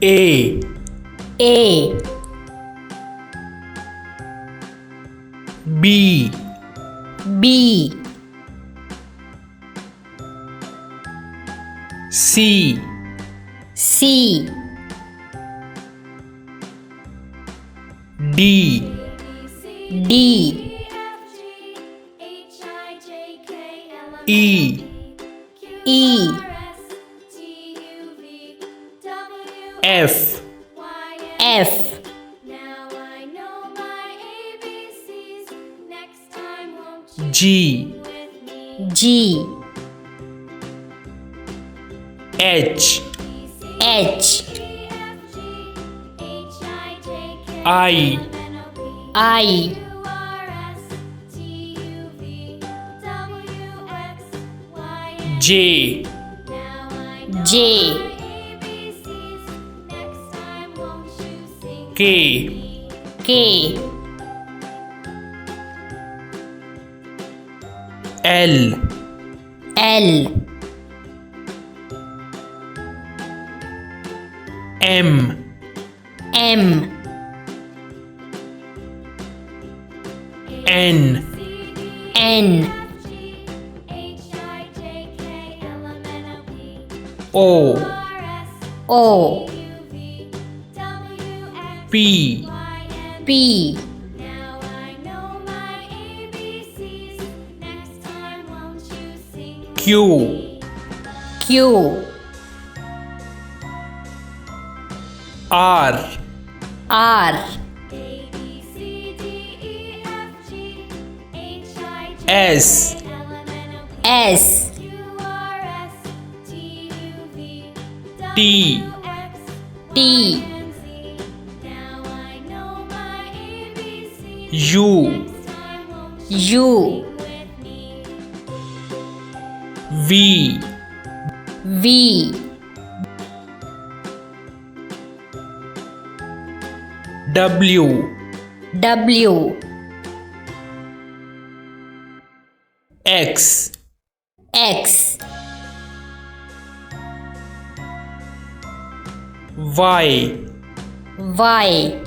A A B B C C D D E E F F G G H H I I J J K K L L M M N N O O P P Q Q R R S S T T U U V V W W X X Y Y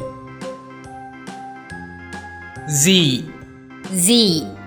Z Z